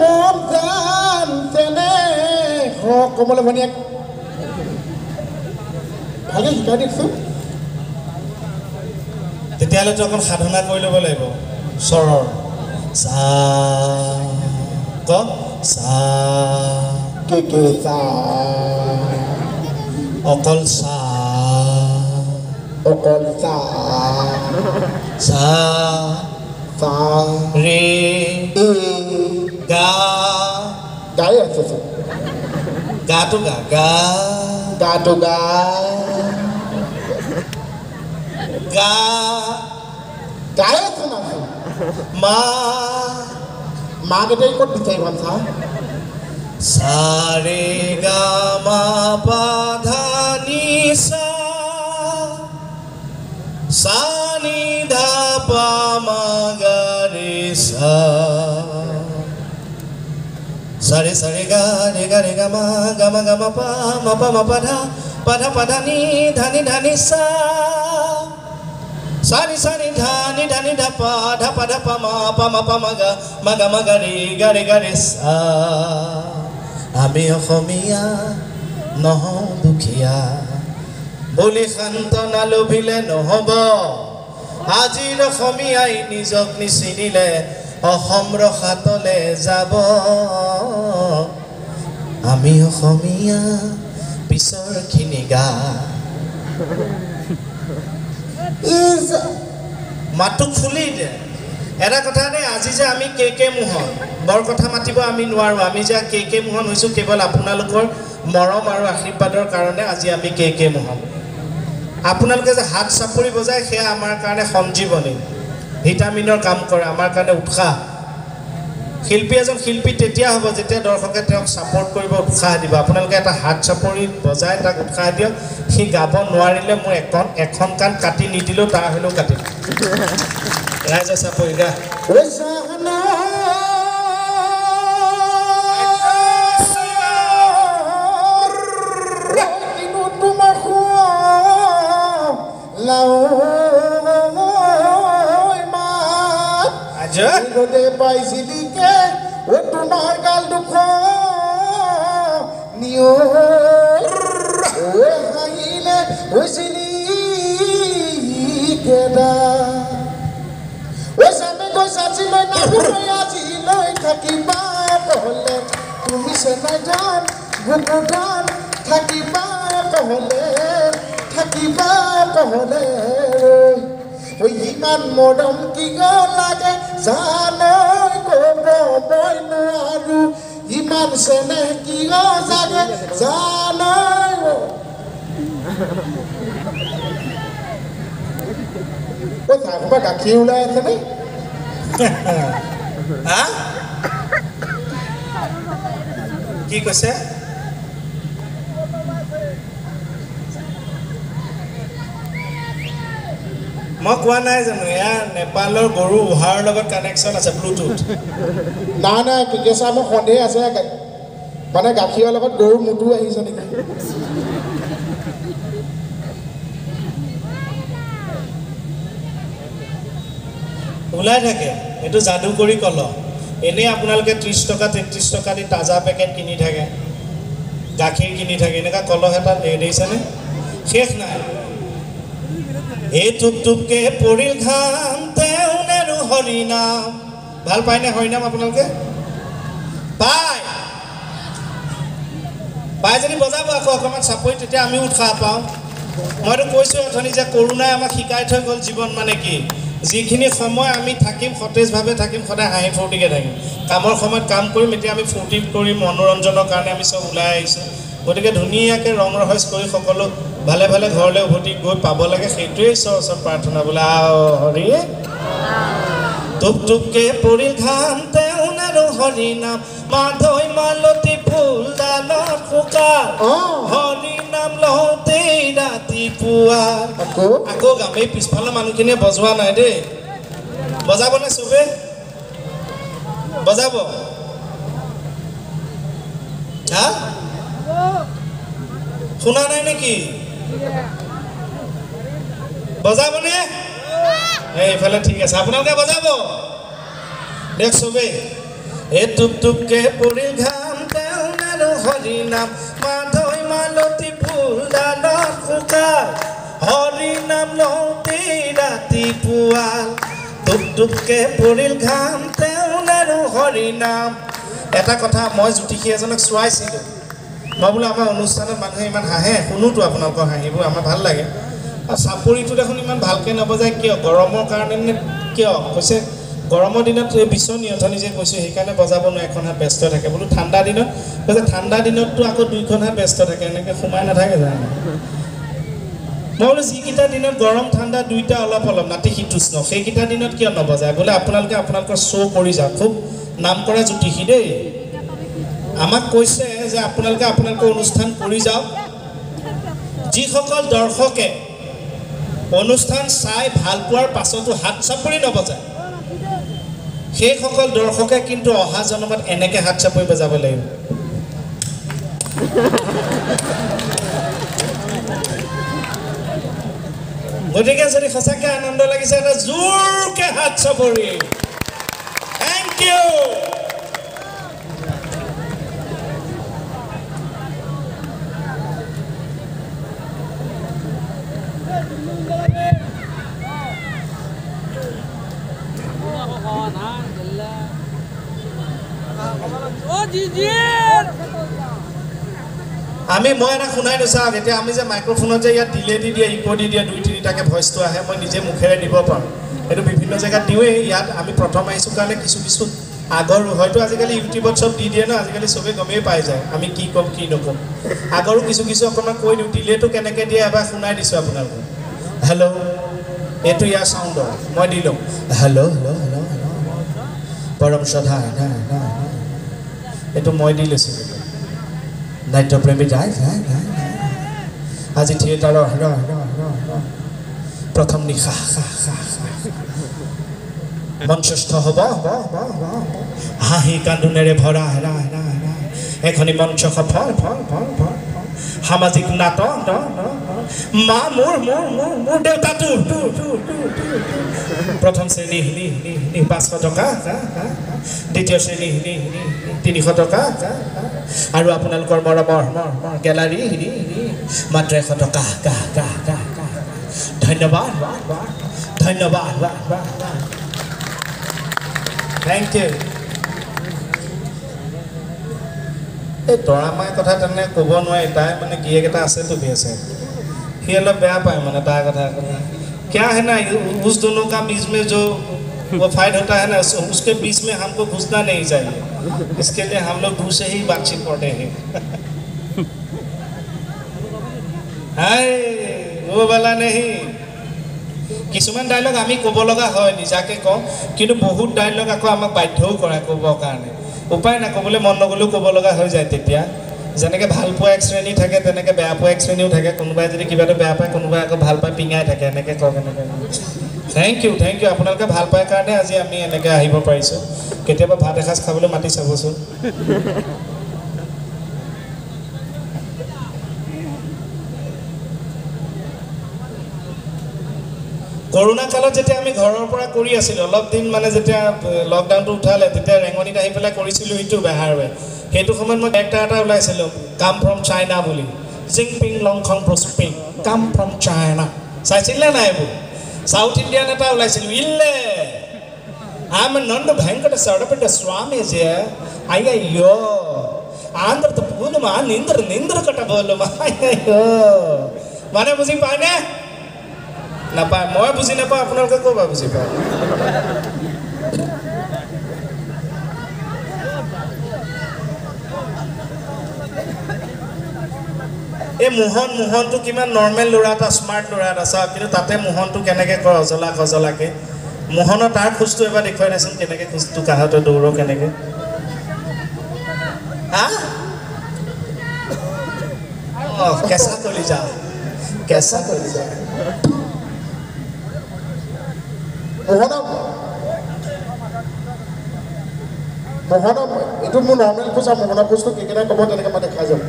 মৰম জান তেনে কমলা ভনীয়েক ভালে শিকাই দিছোঁ তেতিয়াহ'লে তই অকণ সাধনা কৰি ল'ব লাগিব স্বৰৰ চা ক চা চা অকল চা চা চা ৰে গা গাই আছে চোন গাটো গাটো গা গাই আছে না মা কেইটাই ক'ত বিচাৰিব চা সা ৰে গা মা পা ধা নি সা সা নি ধা পা মা গা ৰে সা সারে সারে গা রে গা মা পা মা পা ধা নি ধা নি সা সারি সারি ধা নি ধা পা মা গা রে গা রে সা আমি অসমীয়া নহওঁ দুখীয়া বুলি সান্তনা লভিলে নহ'ব আজিৰ অসমীয়াই নিজক নিচিনিলে অসম ৰসাতলে যাব আমি অসমীয়া পিছৰখিনি গা মাতটো খুলি দে এটা কথা নে আজি যে আমি কে মোহন বৰ কথা মাতিব আমি নোৱাৰোঁ আমি যে কে মোহন হৈছোঁ কেৱল আপোনালোকৰ মৰম আৰু আশীৰ্বাদৰ কাৰণে আজি আমি কে মোহন আপোনালোকে যে হাত চাপৰি বজায় সেয়া আমাৰ কাৰণে সঞ্জীৱনী ভিটামিনৰ কাম কৰে আমাৰ কাৰণে উৎসাহ শিল্পী এজন শিল্পী তেতিয়া হ'ব যেতিয়া দৰ্শকে তেওঁক ছাপোৰ্ট কৰিব উৎসাহ দিব আপোনালোকে এটা হাত চাপৰি বজাই তাক উৎসাহ দিয়ক সি গাব নোৱাৰিলে মোৰ এখন কাণ কাটি নিদিলেও তাৰ হ'লেও কাটিম ৰাইজে চাপৰি গা পাইছিলিকে ও তোমাৰ গাল দুখ নিয় হাঁহিলে হৈছিলিকে বেদা ঐ চামে গৈ চাচিলৈ নামলৈ আজিলৈ থাকিবা কহলে তুমি চেনাই যান গুগুদান থাকিবা কহলে ঐ ইমান মৰম কিয় লাগে জানৈ ক'ব মই নোৱাৰো ইমান চেনেহ কিয় জাগে জানৈ ঐ তাৰপৰা গাখীৰ ওলাই আছেনে কি কৈছে মই কোৱা নাই জানো এয়া নেপালৰ গৰু উহাৰ লগত কানেকশ্যন আছে ব্লুটুথ নাই কেঁচা মোৰ সন্দেহ আছে মানে গাখীৰৰ লগত গৰুৰ মুটো আহিছে নেকি ওলাই থাকে এইটো যাদু কৰি কল এনেই আপোনালোকে 30 টকা 33 টকা দি তাজা পেকেট কিনি থাকে গাখীৰ কিনি থাকে এনেকুৱা কলহ এটা দেখিছেনে শেষ নাই এই টুপ টুপকে পৰিল ঘাম তেওঁ নেৰু হৰিনাম ভাল পায়নে হৰিনাম আপোনালোকে পাই যদি বজাব আকৌ অকণমান চাপৰি তেতিয়া আমি উৎসাহ পাওঁ মইতো কৈছোঁ অথনি যে কৰোণাই আমাক শিকাই থৈ গ'ল জীৱন মানে কি যিখিনি সময় আমি থাকিম সতেজভাৱে থাকিম সদায় হাঁহি ফূৰ্তিকৈ থাকিম কামৰ সময়ত কাম কৰিম এতিয়া আমি ফূৰ্তি কৰিম মনোৰঞ্জনৰ কাৰণে আমি চব ওলাই আহিছোঁ গতিকে ধুনীয়াকৈ ৰং ৰহইচ কৰি সকলো ভালে ভালে ঘৰলৈ উভতি গৈ পাব লাগে সেইটোৱেই ঈশ্বৰৰ ওচৰত প্ৰাৰ্থনা বোলে হৰি টুপ টুপকে পৰিল ঘাম তেওঁ নেৰু হৰিনাম মাধৈ মালতী ফুলদালত শুকাল হৰিনাম লওঁতেই ৰাতিপুৱা আকৌ গাম এই পিছফালৰ মানুহখিনিয়ে বজোৱা নাই দেই বজাবনে চবে বজাব হা শুনা নাই নেকি বজাবনে এইফালে ঠিক আছে আপোনালোকে বজাব দেখ চবেই এই টুপ টুপকে পৰিল ঘাম তেওঁ নেৰু হৰিনাম মাধৈ মালতী ফুলদালত শুকাল হৰিনাম লওঁতেই ৰাতিপুৱা টুপ টুপকে পৰিল ঘাম তেওঁ নেৰু হৰিনাম এটা কথা মই জ্যোতিষী এজনক চোৱাইছিলোঁ মই বোলো আমাৰ অনুষ্ঠানত মানুহে ইমান হাঁহে শুনোতো আপোনালোকৰ হাঁহিবোৰ আমাৰ ভাল লাগে আৰু চাপৰিটো দেখোন ইমান ভালকৈ নবজায় কিয় গৰমৰ কাৰণে নে কিয় কৈছে গৰমৰ দিনত এই বিচনী অথনি যে কৈছোঁ সেইকাৰণে বজাব নোৱাৰে এখন হাত ব্যস্ত থাকে বোলো ঠাণ্ডা দিনত কৈছে ঠাণ্ডা দিনততো আকৌ দুইখন হাত ব্যস্ত থাকে এনেকৈ সোমাই নাথাকে জানো মই বোলো যিকেইটা দিনত গৰম ঠাণ্ডা দুইটা অলপ অলপ নাতিশীতোষ্ণ সেইকেইটা দিনত কিয় নবজায় বোলে আপোনালোকে আপোনালোকৰ শ্ব' কৰি যাওক খুব নাম কৰা জ্যোতিষী দেই আমাক কৈছে যে আপোনালোকে আপোনালোকৰ অনুষ্ঠান কৰি যাওক যিসকল দৰ্শকে অনুষ্ঠান চাই ভাল পোৱাৰ পাছতো হাত চাপৰি নবজায় সেইসকল দৰ্শকে কিন্তু অহা জন্মত এনেকৈ হাত চাপৰি বজাব লাগিব গতিকে যদি সঁচাকৈ আনন্দ লাগিছে এটা জোৰকৈ হাত চাপৰি থেংক ইউ আমি মই এটা শুনাই নাচাওক এতিয়া আমি যে মাইক্ৰফোনত যে ইয়াত ডিলে দি দিয়ে ইক' দি দিয়ে 2-3টাকৈ ভইচটো আহে মই নিজে মুখেৰে দিব পাৰোঁ এইটো বিভিন্ন জেগাত দিওঁৱেই ইয়াত আমি প্ৰথম আহিছোঁ কাৰণে কিছু আগৰ হয়তো আজিকালি ইউটিউবত চব দি দিয়ে ন আজিকালি চবেই গমেই পাই যায় আমি কি ক'ম কি নক'ম আগৰো কিছু অকণমান কৈ দিওঁ ডিলেটো কেনেকৈ দিয়ে এবাৰ শুনাই দিছোঁ আপোনালোকক হেল্ল' এইটো ইয়াৰ চাউণ্ডৰ মই দি লওঁ হেল্ল' হেল্ল' হেল্ল' হেল্ল' পৰম শ্ৰদ্ধা এইটো মই দি লৈছোঁ নাট্যপ্ৰেমী যায় আজি থিয়েটাৰৰ প্ৰথম নিশা মঞ্চস্থ হ'ব হাঁহি কান্দোনেৰে ভৰা এখনি মঞ্চ সফল সামাজিক নাটক মা মোৰ দেউতা তোৰ প্ৰথম শ্ৰেণী 500 টকা দ্বিতীয় শ্ৰেণী 300 টকা আৰু আপোনালোকৰ মৰমৰ গেলাৰী মাত্ৰ 100 টকা ধন্যবাদ ধন্যবাদ থেংক ইউ এই দৰামাই কথা তেনে ক'ব নোৱাৰি তাই মানে গিয়েক এটা আছে তো আছে সি অলপ বেয়া পায় মানে তাৰ কথা क्या है ना उस दोनों का बीच में जो वो फाइट होता है ना उसके बीच में हमको घुसना नहीं चाहिए इसके लिए हम लोग दूर से ही बातचीत करते हैं हाय वो वाला नहीं কিছুমান ডায়লগ আমি ক'ব লগা হয় নিজাকে কওঁ কিন্তু বহুত ডায়লগ আকৌ আমাক বাধ্যও কৰে ক'বৰ কাৰণে উপায় নাই ক'বলৈ মন নগ'লেও ক'ব লগা হৈ যায় তেতিয়া যেনেকৈ ভাল পোৱা এক শ্ৰেণী থাকে তেনেকৈ বেয়া পোৱা এক শ্ৰেণীও থাকে কোনোবাই যদি কিবা এটা বেয়া পায় কোনোবাই আকৌ ভাল পাই পিঙাই থাকে এনেকৈ কওক এনেকৈ থেংক ইউ আপোনালোকে ভাল পায় কাৰণে আজি আমি এনেকৈ আহিব পাৰিছোঁ কেতিয়াবা ভাত এসাঁজ খাবলৈ মাতি চাবচোন কৰোণা কালত যেতিয়া আমি ঘৰৰ পৰা কৰি আছিলোঁ অলপ দিন মানে যেতিয়া লকডাউনটো উঠালে তেতিয়া ৰেঙনিত আহি পেলাই কৰিছিলোঁ ইটো বেহাৰবে সেইটো সময়ত মই এটা ওলাইছিলোঁ কাম ফ্ৰম চাইনা বুলি জিং পিং লং খং প্ৰস্পিং কাম ফ্ৰম চাইনা চাইছিলে নাই এইবোৰ সাউথ ইণ্ডিয়ান এটা ওলাইছিলোঁ ইল্লে ఆమె నన్ను భయంకర సడపెట్ట స్వామి అయ్యయ్యో ఆంధ్రత పూనుమా నింద్ర కట్టబోలుమా అయ్యయ్యో মানে বুজি পায়নে নাপায় মই বুজি নাপাওঁ আপোনালোকে ক'বা বুজি পায় এই মোহনটো কিমান নৰ্মেল ল'ৰা এটা স্মাৰ্ট ল'ৰা এটা চাওক কিন্তু তাতে মোহনটো কেনেকৈ কয় অজলাকে মোহনৰ তাৰ খোজটো এবাৰ দেখুৱাই নাচোন কেনেকৈ খোজটো কাহঁতে দৌৰ কেনেকৈ কেঁচা কলিজা মোহনক এইটো মোৰ নৰ্মেল খোজ আৰু মোহনৰ খোজটো কেইকেইটা ক'ব তেনেকৈ মই দেখাই যাম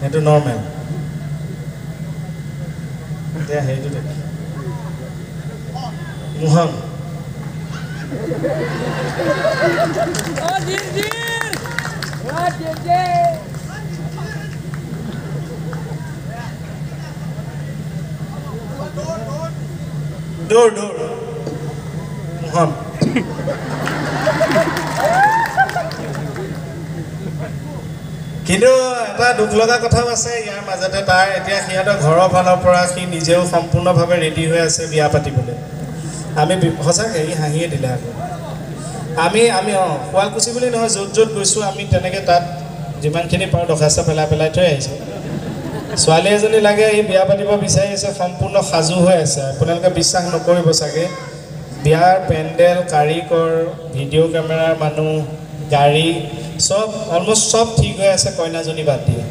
সেইটো নৰ্মেল সেইটো মোহন দৌৰ মোহন কিন্তু এটা দুখ লগা কথাও আছে ইয়াৰ মাজতে তাৰ এতিয়া সিহঁতৰ ঘৰৰ ফালৰ পৰা সি নিজেও সম্পূৰ্ণভাৱে ৰেডি হৈ আছে বিয়া পাতিবলৈ আমি সঁচাকৈ ই হাঁহিয়ে দিলে আকৌ আমি শুৱালকুছি বুলি নহয় য'ত গৈছোঁ আমি তেনেকৈ তাত যিমানখিনি পাৰোঁ দৰখাস্ত পেলাই থৈ আহিছোঁ ছোৱালী এজনী লাগে এই বিয়া পাতিব বিচাৰি আছে সম্পূৰ্ণ সাজু হৈ আছে আপোনালোকে বিশ্বাস নকৰিব চাগে বিয়াৰ পেণ্ডেল কাৰিকৰ ভিডিঅ' কেমেৰাৰ মানুহ গাড়ী সব অলমোষ্ট সব ঠিক হৈ আছে কইনাজনী বাদ দিয়ে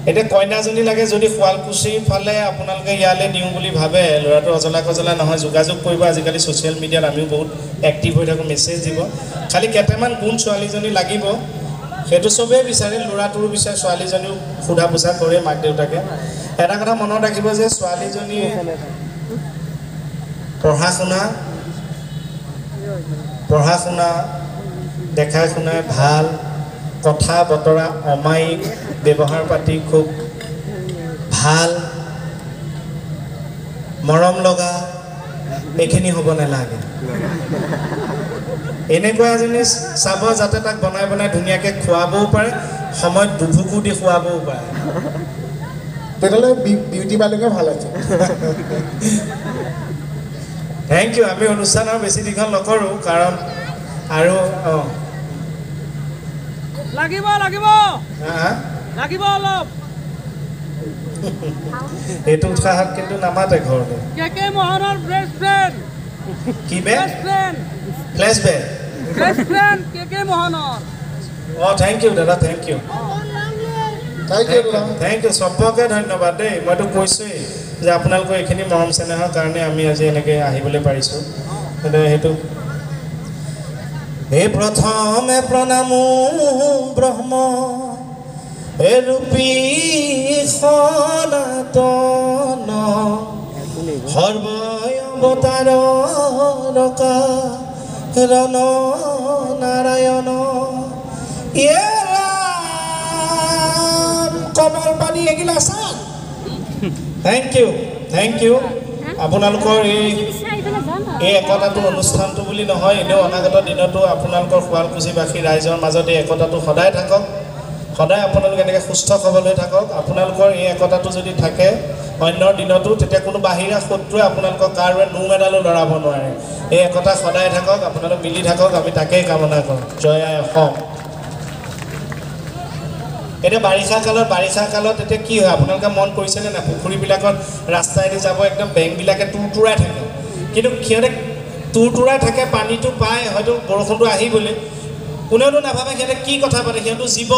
এতিয়া কইনাজনী লাগে যদি শুৱালকুছিৰ ফালে আপোনালোকে ইয়ালৈ দিওঁ বুলি ভাবে ল'ৰাটো অজলা নহয় যোগাযোগ কৰিব আজিকালি ছ'চিয়েল মিডিয়াত আমিও বহুত এক্টিভ হৈ থাকোঁ মেছেজ দিব খালি কেইটামান গুণ ছোৱালীজনী লাগিব সেইটো চবেই বিচাৰে ল'ৰাটোৰো বিচাৰে ছোৱালীজনীও সোধা পোছা কৰে মাক দেউতাকে এটা কথা মনত ৰাখিব যে ছোৱালীজনী পঢ়া শুনা দেখাই শুনাই ভাল কথা বতৰা অমায়িক ব্যৱহাৰ পাতি খুব ভাল মৰম লগা এইখিনি হ'ব নালাগে এনেকুৱা এজনী চাব যাতে তাক বনাই ধুনীয়াকৈ খুৱাবও পাৰে সময়ত দুভুকু দি খুৱাবও পাৰে তেতিয়াহ'লে বিউটি পাৰ্লাৰকে ভাল আছে থেংক ইউ আমি অনুষ্ঠান আৰু বেছি দীঘল নকৰোঁ কাৰণ আৰু লাগিব অলপ এইটো উৎসাহত কিন্তু নামাতে ঘৰলৈ কে মোহনৰ বেষ্ট ফ্ৰেণ্ড কি বেষ্ট ফ্লেছ বেক কে মোহনৰ থেংক ইউ দাদা থেংক ইউ চবকে ধন্যবাদ দেই মইতো কৈছোঁৱেই যে আপোনালোকৰ এইখিনি মৰম চেনেহৰ কাৰণে আমি আজি এনেকৈ আহিবলৈ পাৰিছোঁ সেইটো হে প্ৰথমে প্ৰণামো ব্ৰহ্ম হে ৰূপী সনাতন সৰ্বয় অৱতাৰ ৰণ নাৰায়ণ কমল পানী এগিলাচ থেংক ইউ আপোনালোকৰ এই একতাটো অনুষ্ঠানটো বুলি নহয় এনেও অনাগত দিনতো আপোনালোকৰ শুৱালকুছিবাসী ৰাইজৰ মাজত এই একতাটো সদায় থাকক সদায় আপোনালোকে এনেকৈ সুস্থ সবল হৈ থাকক আপোনালোকৰ এই একতাটো যদি থাকে অন্যৰ দিনতো তেতিয়া কোনো বাহিৰা শত্ৰুৱে আপোনালোকক কাৰোৱে নোম এডালো লৰাব নোৱাৰে এই একতা সদায় থাকক আপোনালোক মিলি থাকক আমি তাকেই কামনা কৰোঁ জয় আই অসম এতিয়া বাৰিষা কালত এতিয়া কি হয় আপোনালোকে মন কৰিছেনে না পুখুৰীবিলাকত ৰাস্তাইদি যাব একদম বেংকবিলাকে তুৰতুৰাই থাকে কিন্তু সিহঁতে তুৰতুৰাই থাকে পানীটো পায় হয়তো বৰষুণটো আহিবলৈ কোনেওতো নাভাবে সিহঁতে কি কথা পাতে সিহঁতো জীৱ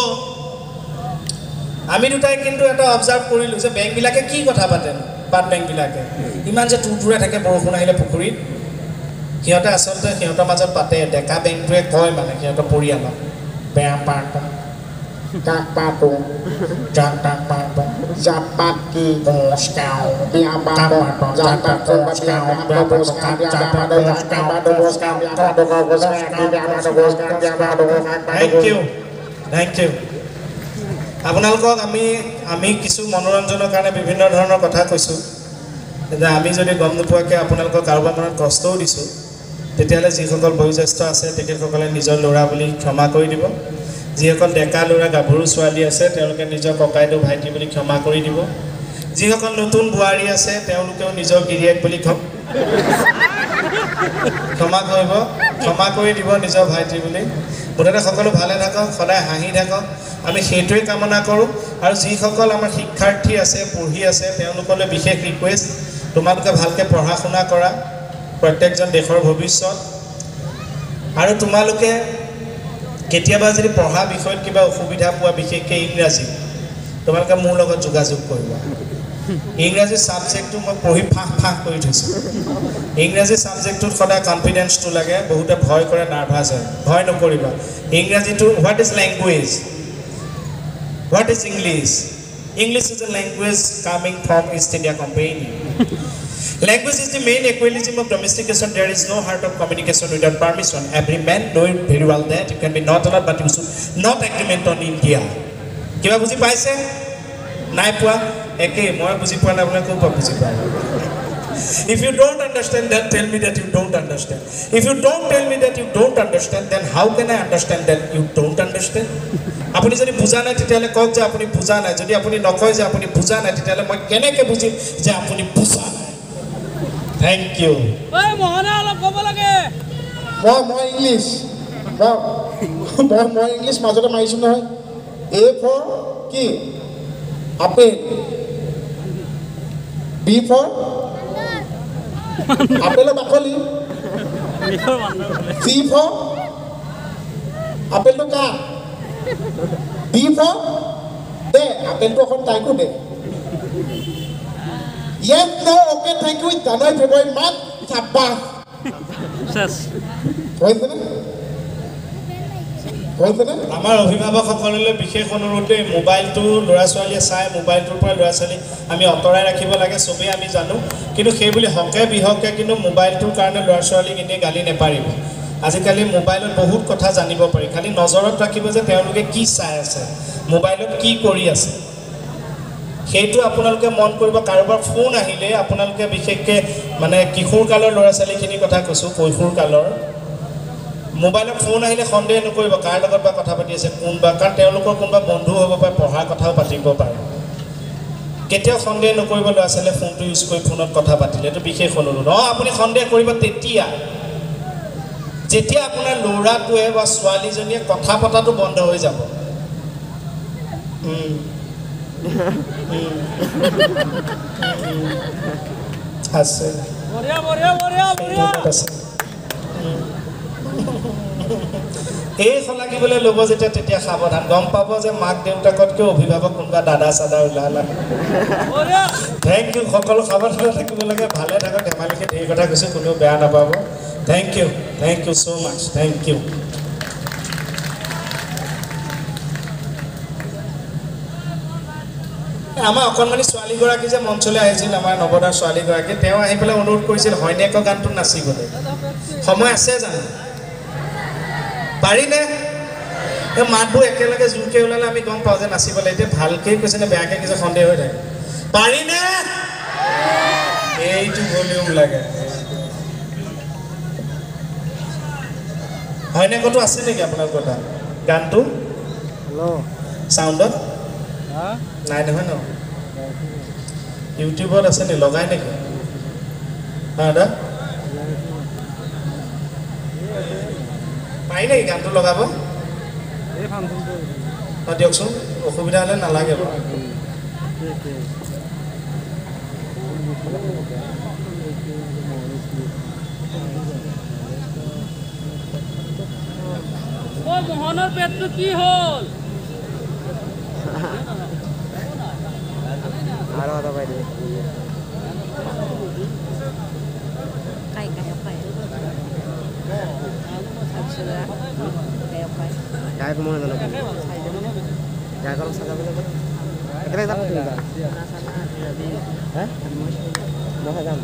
আমি দুটাই কিন্তু এটা অবজাৰ্ভ কৰিলোঁ যে বেংকবিলাকে কি কথা পাতে পাত বেংকবিলাকে ইমান যে তুৰতুৰাই থাকে বৰষুণ আহিলে পুখুৰীত সিহঁতে আচলতে সিহঁতৰ মাজত পাতে ডেকা বেংকটোৱে কয় মানে সিহঁতৰ পৰিয়ালক বেয়া পাত Kakpatu, Jakpatu, Japati, Moskau, Diabado, Japatu, Moskau, Thank you. আপোনালোকক আমি কিছু মনোৰঞ্জনৰ কাৰণে বিভিন্ন ধৰণৰ কথা কৈছোঁ যে আমি যদি গম নোপোৱাকৈ আপোনালোকক কাৰোবাৰ মনত কষ্টও দিছোঁ তেতিয়াহ'লে যিসকল বয়োজ্যেষ্ঠ আছে তেখেতসকলে নিজৰ ল'ৰা বুলি ক্ষমা কৰি দিব যিসকল ডেকা ল'ৰা গাভৰু ছোৱালী আছে তেওঁলোকে নিজৰ ককাইদেউ ভাইটি বুলি ক্ষমা কৰি দিব যিসকল নতুন বোৱাৰী আছে তেওঁলোকেও নিজৰ গিৰিয়েক বুলি ক্ষমা কৰি দিব নিজৰ ভাইটি বুলি মুঠতে সকলো ভালে থাকক সদায় হাঁহি থাকক আমি সেইটোৱে কামনা কৰোঁ আৰু যিসকল আমাৰ শিক্ষাৰ্থী আছে পঢ়ি আছে তেওঁলোকলৈ বিশেষ ৰিকুৱেষ্ট তোমালোকে ভালকৈ পঢ়া শুনা কৰা প্ৰত্যেকজন দেশৰ ভৱিষ্যত আৰু তোমালোকে কেতিয়াবা যদি পঢ়া বিষয়ত কিবা অসুবিধা পোৱা বিশেষকৈ ইংৰাজী তোমালোকে মোৰ লগত যোগাযোগ কৰিবা ইংৰাজী ছাবজেক্টটো মই পঢ়ি ফাঁক কৰি থৈছোঁ ইংৰাজী ছাবজেক্টটোত সদায় কনফিডেন্সটো লাগে বহুতে ভয় কৰে নাৰ্ভাছ হয় ভয় নকৰিবা ইংৰাজীটো what is language what is English is a language coming from east India company Language is the main equilibrium of domestication. There is no heart of communication without permission. Every man knows very well that you can be not allowed, but you should not agreement on India. Kiba buji paise? Nai pua? Eke, moi buji pua na apna ko buji pua. If you don't understand that, tell me that you don't understand. If you don't tell me that you don't understand, then how can I understand that you don't understand? আপুনি যদি বুজা নাই তেতিয়াহ'লে কওক যে আপুনি বুজা নাই যদি আপুনি নকয় যে আপুনি বুজা নাই তেতিয়াহ'লে মই কেনেকৈ বুজিম যে আপুনি বুজা নাই Thank you. Hey, Mohana, অলপ ক'ব লাগে মই ইংলিছ মই ইংলিছ মাজতে মাৰিছোঁ নহয় A for কি আপেল B for আপেলৰ বাকলি C for আপেলটো কা D for দে আপেলটো অকণ তাইকো দে Yes, no, okay, thank you. January, February, March, Sabbath. শেষ আমাৰ অভিভাৱকসকললৈ বিশেষ অনুৰোধ মোবাইলটো ল'ৰা ছোৱালীয়ে চাই মোবাইলটোৰ পৰা ল'ৰা ছোৱালী আমি আঁতৰাই ৰাখিব লাগে চবেই আমি জানো কিন্তু সেইবুলি হকে বিহকে কিন্তু মোবাইলটোৰ কাৰণে ল'ৰা ছোৱালীক এনেই গালি নেপাৰিব আজিকালি মোবাইলত বহুত কথা জানিব পাৰি খালি নজৰত ৰাখিব যে তেওঁলোকে কি চাই আছে মোবাইলত কি কৰি আছে সেইটো আপোনালোকে মন কৰিব কাৰোবাৰ ফোন আহিলে আপোনালোকে বিশেষকৈ মানে কিশোৰ কালৰ ল'ৰা ছোৱালীখিনিৰ কথা কৈছোঁ কৈশোৰ কালৰ মোবাইলত ফোন আহিলে সন্দেহ নকৰিব কাৰ লগত বা কথা পাতি আছে কোনবা কাৰণ তেওঁলোকৰ কোনোবা বন্ধু হ'ব পাৰে পঢ়াৰ কথাও পাতিব পাৰে কেতিয়াও সন্দেহ নকৰিব ল'ৰা ছোৱালীয়ে ফোনটো ইউজ কৰি ফোনত কথা পাতিলে এইটো বিশেষ অনুৰোধ আপুনি সন্দেহ কৰিব যেতিয়া আপোনাৰ ল'ৰাটোৱে বা ছোৱালীজনীয়ে কথা পতাটো বন্ধ হৈ যাব আছে এই সলাগিবলৈ ল'ব যেতিয়া তেতিয়া সাৱধান গম পাব যে মাক দেউতাকতকৈ অভিভাৱক কোনোবা দাদা চাদা ওলালা থেংক ইউ সকলো সাৱধানে থাকিব লাগে ভালে থাকক ধেমালিকে ধেৰ কথা কৈছোঁ কোনেও বেয়া নাপাব thank you so' much thank you আমাৰ অকণমানি ছোৱালীগৰাকী যে মঞ্চলৈ আহিছিল আমাৰ নৱদাৰ ছোৱালীগৰাকী তেওঁ আহি পেলাই অনুৰোধ কৰিছিল হয়নেকৰ গানটো নাচিবলৈ সময় আছে জানো পাৰিনে মাতবোৰ একেলগে জোৰকৈ ওলালে আমি গম পাওঁ যে নাচিবলৈ এতিয়া ভালকৈ কৈছে নে বেয়াকৈ কৈছে সন্দেহ হৈ থাকে পাৰিনে ভলিউম লাগে হয়নে কতো আছে নেকি আপোনাৰ কথা গানটো হেল্ল' সাউণ্ডত হা নাই নহয় ন ইউটিউবত আছে নি লগাই নেকি হা দা পাই নেকি গানটো লগাব এই ফাংচনটো দিয়কচোন অসুবিধা হ'লে নালাগে বাৰু ও মোহনৰ পেটটো কি হ'ল আৰু এটা পাই দিবি Kayak apa ya? Saudara, kayak apa ya? গাই কমনে জানো গাই কলম সাজাবলৈ গ'লে একেলগে যাম নেকি হা নহয় যাম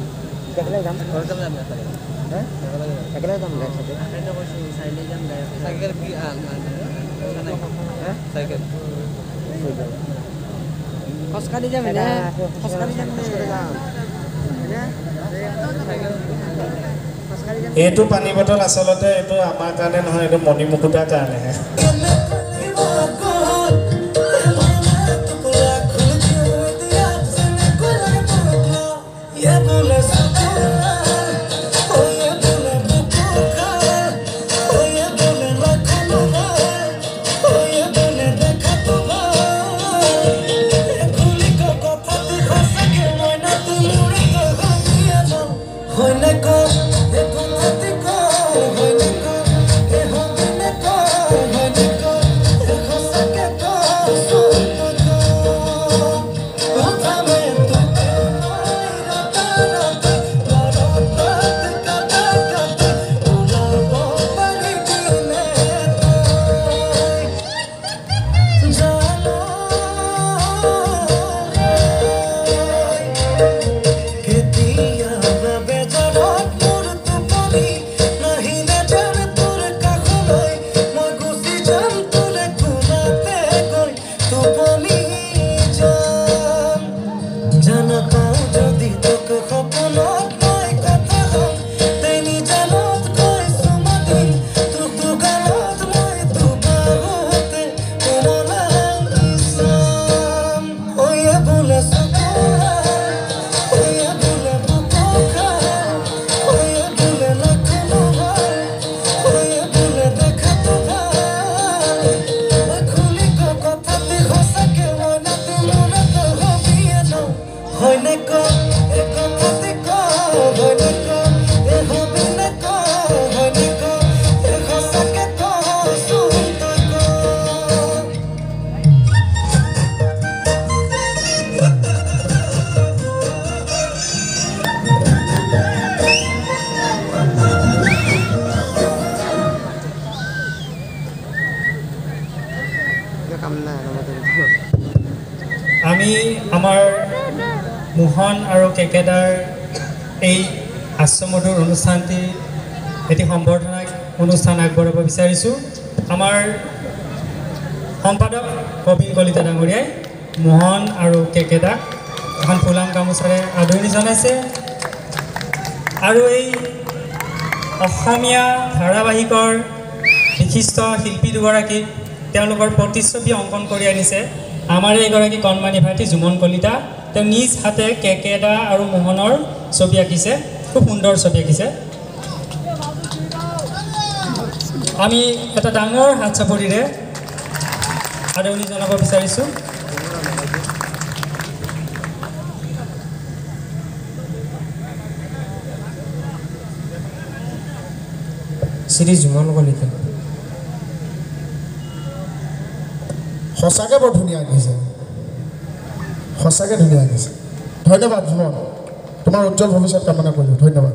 একেলগে যাম ঘৰত যাম হা একেলগে যাম গাই চাগে Saya jam dari চাইকেল কি হা cycle kos kali jam ini, kos kali jam ini. এইটো পানী বটল আচলতে এইটো আমাৰ কাৰণে নহয় এইটো মণিমুকুতাৰ কাৰণেহে আমি আমাৰ মোহন আৰু কেকেদাৰ এই হাস্যমধুৰ অনুষ্ঠানটি এটি সম্বৰ্ধনা অনুষ্ঠান আগবঢ়াব বিচাৰিছোঁ আমাৰ সম্পাদক কবিন কলিতা ডাঙৰীয়াই মোহন আৰু কেকেদাক এখন ফুলাম গামোচাৰে আদৰণি জনাইছে আৰু এই অসমীয়া ধাৰাবাহিকৰ বিশিষ্ট শিল্পী দুগৰাকীক তেওঁলোকৰ প্ৰতিচ্ছবি অংকন কৰি আনিছে আমাৰ এগৰাকী কণমানি ভাইটি জুমন কলিতা তেওঁ নিজ হাতে কেকেদা আৰু মোহনৰ ছবি আঁকিছে খুব সুন্দৰ ছবি আঁকিছে আমি এটা ডাঙৰ হাত চাপৰিৰে আদৰণি জনাব বিচাৰিছোঁ শ্ৰী জুমন কলিতা সঁচাকৈ বৰ ধুনীয়া আঁকিছে সঁচাকৈ ধুনীয়া আঁকিছে ধন্যবাদ জুমন তোমাৰ উজ্জ্বল ভৱিষ্যত কামনা কৰিলোঁ ধন্যবাদ